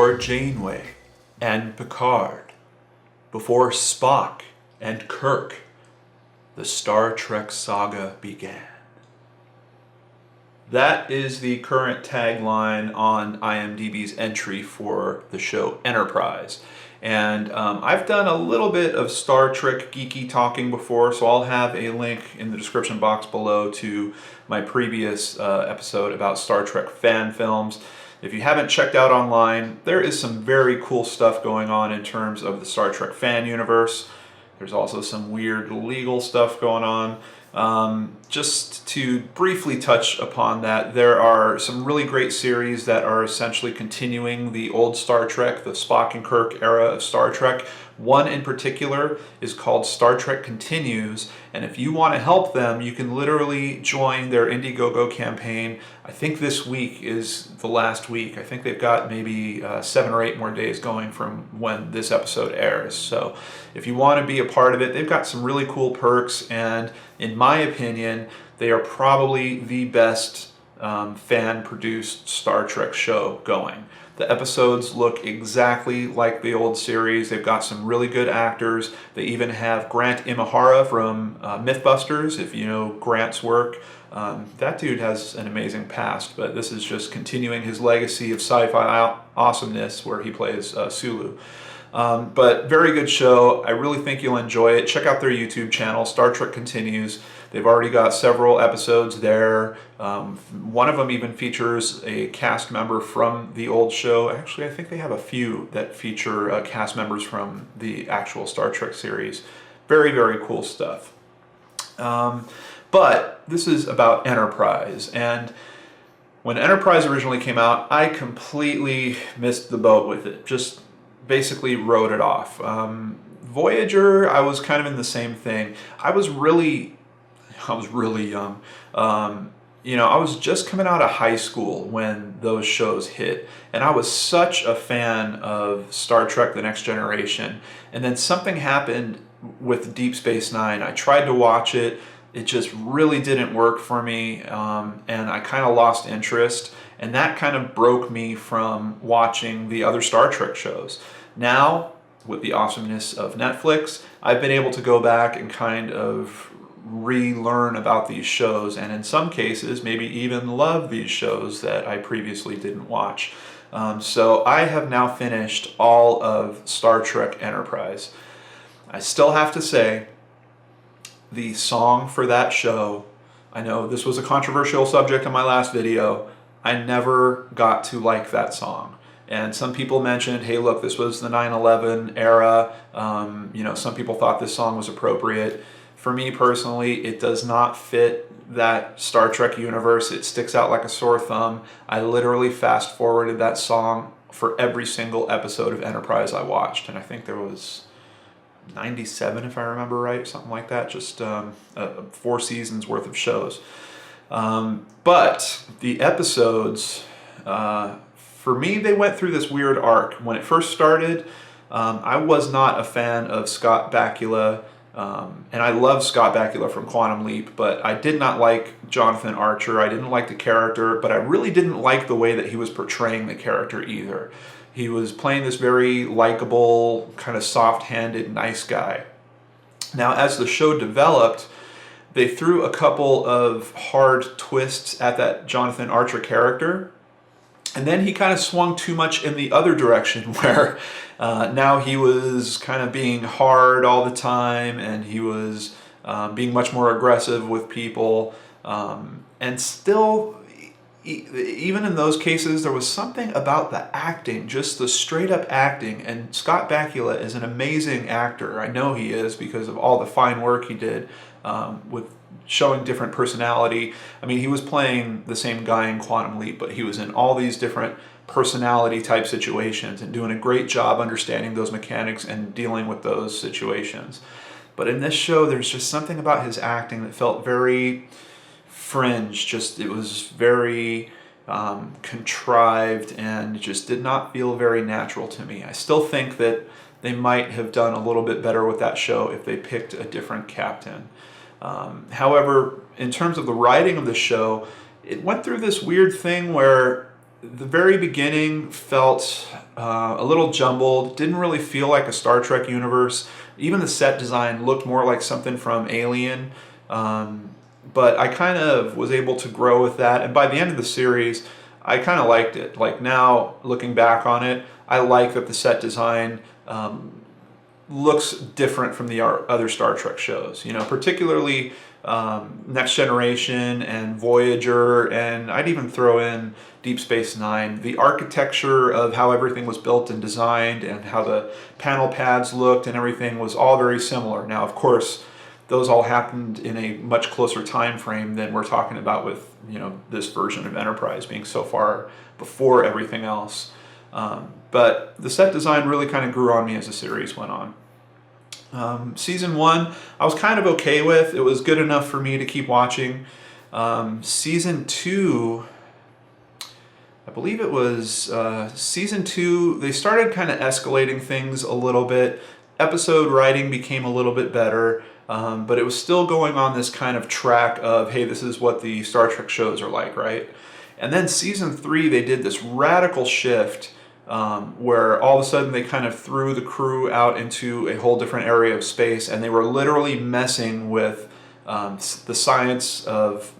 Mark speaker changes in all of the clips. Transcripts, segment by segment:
Speaker 1: Before Janeway and Picard, before Spock and Kirk, the Star Trek saga began. That is the current tagline on IMDb's entry for the show Enterprise. And I've done a little bit of Star Trek geeky talking before, so I'll have a link in the description box below to my previous episode about Star Trek fan films. If you haven't checked out online, there is some very cool stuff going on in terms of the Star Trek fan universe. There's also some weird legal stuff going on. Just to briefly touch upon that, there are some really great series that are essentially continuing the old Star Trek, the Spock and Kirk era of Star Trek. One in particular is called Star Trek Continues, and if you want to help them, you can literally join their Indiegogo campaign. I think this week is the last week. I think they've got maybe 7 or 8 more days going from when this episode airs. So if you want to be a part of it, they've got some really cool perks, and in my opinion, they are probably the best fan-produced Star Trek show going. The episodes look exactly like the old series. They've got some really good actors. They even have Grant Imahara from Mythbusters, if you know Grant's work. That dude has an amazing past, but this is just continuing his legacy of sci-fi awesomeness where he plays Sulu. But very good show. I really think you'll enjoy it. Check out their YouTube channel, Star Trek Continues. They've already got several episodes there. One of them even features a cast member from the old show. Actually, I think they have a few that feature cast members from the actual Star Trek series. Very, very cool stuff. But this is about Enterprise, and when Enterprise originally came out, I completely missed the boat with it. Just basically wrote it off. Voyager, I was kind of in the same thing. I was really young. I was just coming out of high school when those shows hit, and I was such a fan of Star Trek: The Next Generation. And then something happened with Deep Space Nine. I tried to watch it. It just really didn't work for me, and I kind of lost interest. And that kind of broke me from watching the other Star Trek shows. Now, with the awesomeness of Netflix, I've been able to go back and kind of relearn about these shows, and in some cases maybe even love these shows that I previously didn't watch. So I have now finished all of Star Trek Enterprise. I still have to say, the song for that show, I know this was a controversial subject in my last video, I never got to like that song. And some people mentioned, hey look, this was the 9/11 era, some people thought this song was appropriate. For me personally, it does not fit that Star Trek universe. It sticks out like a sore thumb. I literally fast forwarded that song for every single episode of Enterprise I watched, and I think there was 97 if I remember right, something like that, just 4 seasons worth of shows. But the episodes, for me, they went through this weird arc. When it first started, I was not a fan of Scott Bakula. And I love Scott Bakula from Quantum Leap, but I did not like Jonathan Archer. I didn't like the character, but I really didn't like the way that he was portraying the character either. He was playing this very likable, kind of soft-handed, nice guy. Now, as the show developed, they threw a couple of hard twists at that Jonathan Archer character, and then he kind of swung too much in the other direction where now he was kind of being hard all the time, and he was being much more aggressive with people. And still, even in those cases, there was something about the acting, just the straight up acting. And Scott Bakula is an amazing actor. I know he is because of all the fine work he did with showing different personality. I mean, he was playing the same guy in Quantum Leap, but he was in all these different personality type situations and doing a great job understanding those mechanics and dealing with those situations. But in this show, there's just something about his acting that felt very fringe. It was very contrived, and it just did not feel very natural to me. I still think that they might have done a little bit better with that show if they picked a different captain. However, in terms of the writing of the show, it went through this weird thing where the very beginning felt a little jumbled, didn't really feel like a Star Trek universe. Even the set design looked more like something from Alien. But I kind of was able to grow with that, and by the end of the series, I kind of liked it. Like now, looking back on it, I like that the set design looks different from the other Star Trek shows. You know, particularly Next Generation and Voyager, and I'd even throw in Deep Space Nine. The architecture of how everything was built and designed, and how the panel pads looked and everything was all very similar. Now, of course, those all happened in a much closer time frame than we're talking about with, you know, this version of Enterprise being so far before everything else. But the set design really kind of grew on me as the series went on. Season 1, I was kind of okay with. It was good enough for me to keep watching. Season 2, I believe it was Season 2, they started kind of escalating things a little bit. Episode writing became a little bit better. But it was still going on this kind of track of, hey, this is what the Star Trek shows are like, right? And then Season 3, they did this radical shift where all of a sudden they kind of threw the crew out into a whole different area of space, and they were literally messing with the science of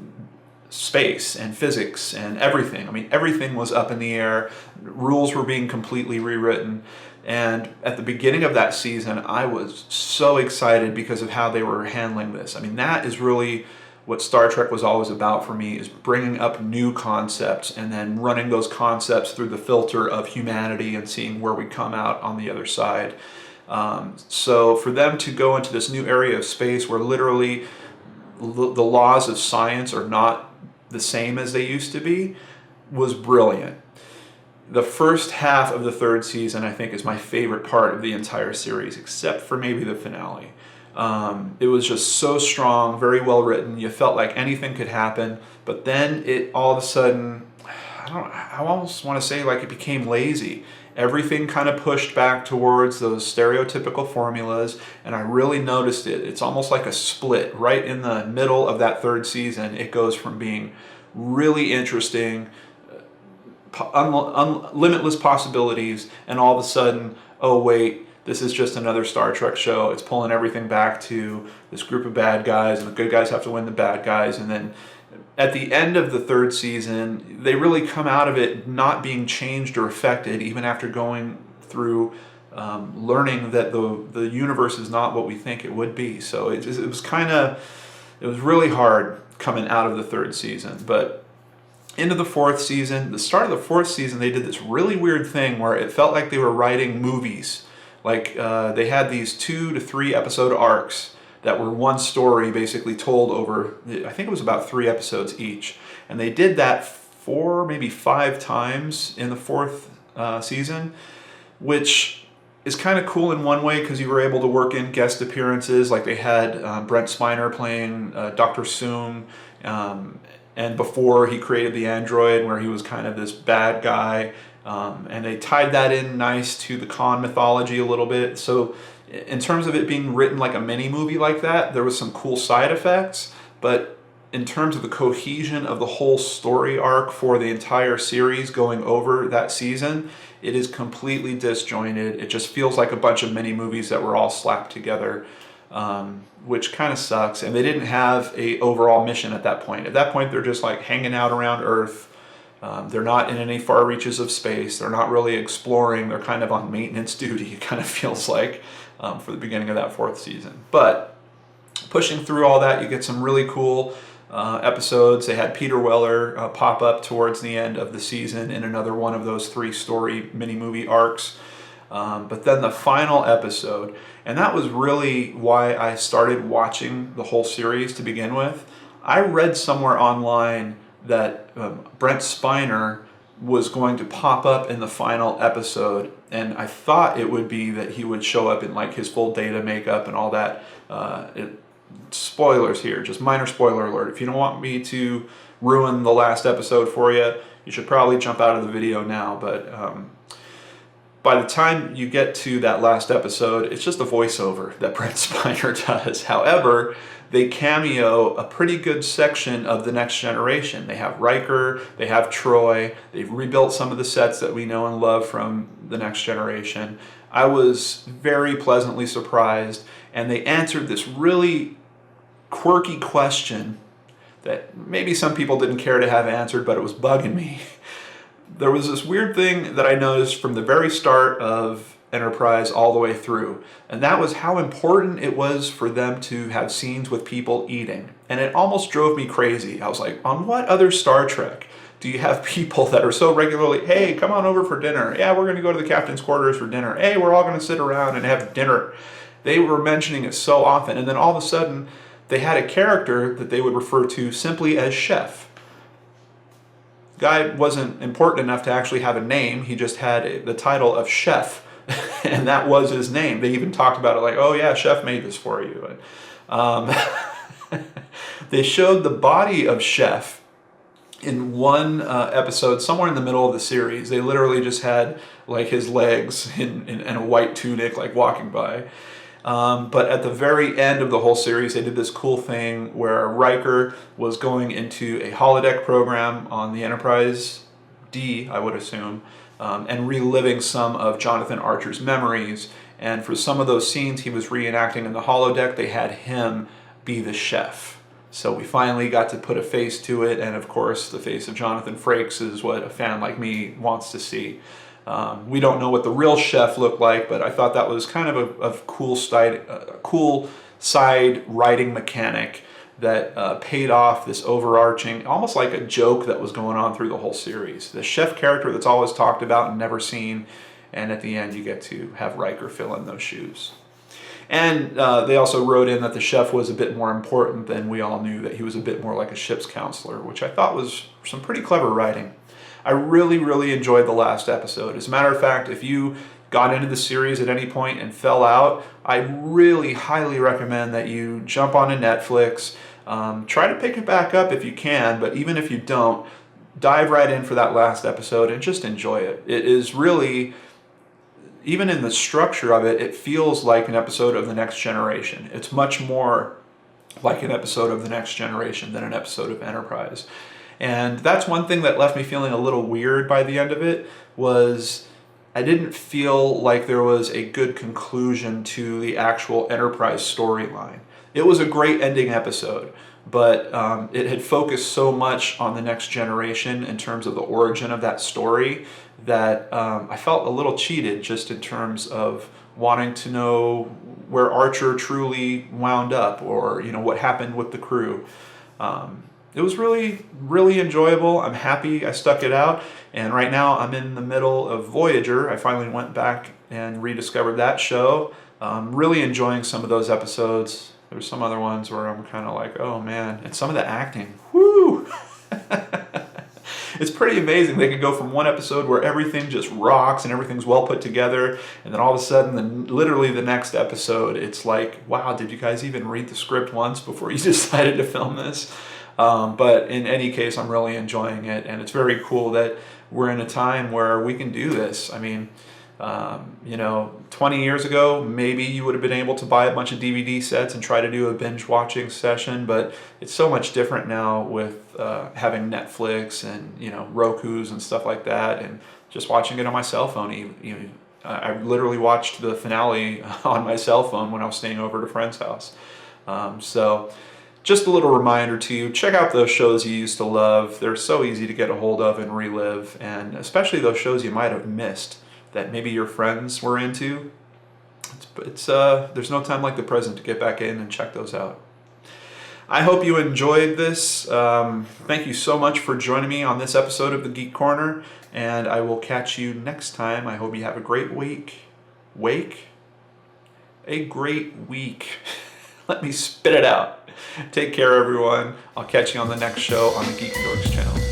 Speaker 1: space and physics and everything. I mean, everything was up in the air. Rules were being completely rewritten. And at the beginning of that season, I was so excited because of how they were handling this. I mean, that is really what Star Trek was always about for me, is bringing up new concepts and then running those concepts through the filter of humanity and seeing where we come out on the other side. So for them to go into this new area of space where literally the laws of science are not the same as they used to be was brilliant. The first half of the third season, I think, is my favorite part of the entire series, except for maybe the finale. It was just so strong, very well written. You felt like anything could happen, but then it all of a sudden, I almost want to say like it became lazy. Everything kind of pushed back towards those stereotypical formulas, and I really noticed it. It's almost like a split. Right in the middle of that third season, it goes from being really interesting, limitless possibilities, and all of a sudden, oh wait, this is just another Star Trek show. It's pulling everything back to this group of bad guys, and the good guys have to win the bad guys. And then at the end of the third season, they really come out of it not being changed or affected, even after going through learning that the universe is not what we think it would be. So it was really hard coming out of the third season. But into the fourth season, the start of the fourth season, they did this really weird thing where it felt like they were writing movies. Like they had these 2 to 3 episode arcs that were one story basically told over, I think it was about 3 episodes each. And they did that 4, maybe 5 times in the fourth season, which is kind of cool in one way because you were able to work in guest appearances. Like they had Brent Spiner playing Dr. Soong, and before he created the android, where he was kind of this bad guy. And they tied that in nice to the Khan mythology a little bit. So in terms of it being written like a mini movie like that, there was some cool side effects. But in terms of the cohesion of the whole story arc for the entire series going over that season, it is completely disjointed. It just feels like a bunch of mini movies that were all slapped together, which kind of sucks. And they didn't have a overall mission at that point. At that point, they're just like hanging out around Earth. They're not in any far reaches of space. They're not really exploring. They're kind of on maintenance duty, it kind of feels like, for the beginning of that fourth season. But pushing through all that, you get some really cool episodes. They had Peter Weller pop up towards the end of the season in another one of those 3 story mini-movie arcs. But then the final episode, and that was really why I started watching the whole series to begin with. I read somewhere online that Brent Spiner was going to pop up in the final episode, and I thought it would be that he would show up in like his full Data makeup and all that. Spoilers here, just minor spoiler alert. If you don't want me to ruin the last episode for you, you should probably jump out of the video now. But by the time you get to that last episode, it's just a voiceover that Brent Spiner does. However, they cameo a pretty good section of the Next Generation. They have Riker, they have Troy, they've rebuilt some of the sets that we know and love from the Next Generation. I was very pleasantly surprised, and they answered this really quirky question that maybe some people didn't care to have answered, but it was bugging me. There was this weird thing that I noticed from the very start of Enterprise all the way through, and that was how important it was for them to have scenes with people eating. And it almost drove me crazy. I was like, on what other Star Trek do you have people that are so regularly, hey, come on over for dinner. Yeah, we're going to go to the captain's quarters for dinner. Hey, we're all going to sit around and have dinner. They were mentioning it so often, and then all of a sudden, they had a character that they would refer to simply as Chef. Guy wasn't important enough to actually have a name. He just had the title of Chef, and that was his name. They even talked about it like, oh yeah, Chef made this for you. They showed the body of Chef in one episode, somewhere in the middle of the series. They literally just had like his legs in a white tunic, like walking by. But at the very end of the whole series, they did this cool thing where Riker was going into a holodeck program on the Enterprise D, I would assume, and reliving some of Jonathan Archer's memories. And for some of those scenes he was reenacting in the holodeck, they had him be the chef. So we finally got to put a face to it, and of course the face of Jonathan Frakes is what a fan like me wants to see. We don't know what the real chef looked like, but I thought that was kind of a cool side writing mechanic that paid off this overarching, almost like a joke that was going on through the whole series. The chef character that's always talked about and never seen, and at the end you get to have Riker fill in those shoes. And they also wrote in that the chef was a bit more important than we all knew, that he was a bit more like a ship's counselor, which I thought was some pretty clever writing. I really, really enjoyed the last episode. As a matter of fact, if you got into the series at any point and fell out, I really highly recommend that you jump onto Netflix. Try to pick it back up if you can, but even if you don't, dive right in for that last episode and just enjoy it. It is really, even in the structure of it, it feels like an episode of The Next Generation. It's much more like an episode of The Next Generation than an episode of Enterprise. And that's one thing that left me feeling a little weird by the end of it, was I didn't feel like there was a good conclusion to the actual Enterprise storyline. It was a great ending episode, but it had focused so much on The Next Generation in terms of the origin of that story that I felt a little cheated, just in terms of wanting to know where Archer truly wound up, or what happened with the crew. It was really, really enjoyable. I'm happy I stuck it out. And right now I'm in the middle of Voyager. I finally went back and rediscovered that show. Really enjoying some of those episodes. There's some other ones where I'm kind of like, oh man. And some of the acting, whoo! It's pretty amazing. They could go from one episode where everything just rocks and everything's well put together, and then all of a sudden, literally the next episode, it's like, wow, did you guys even read the script once before you decided to film this? But in any case, I'm really enjoying it, and it's very cool that we're in a time where we can do this. I mean, 20 years ago, maybe you would have been able to buy a bunch of DVD sets and try to do a binge watching session, but it's so much different now with having Netflix and Roku's and stuff like that, and just watching it on my cell phone. I literally watched the finale on my cell phone when I was staying over at a friend's house. So just a little reminder to you, check out those shows you used to love. They're so easy to get a hold of and relive, and especially those shows you might have missed that maybe your friends were into. There's no time like the present to get back in and check those out. I hope you enjoyed this. Thank you so much for joining me on this episode of the Geek Corner, and I will catch you next time. I hope you have a great week. A great week. Let me spit it out. Take care, everyone. I'll catch you on the next show on the Geek Dorks channel.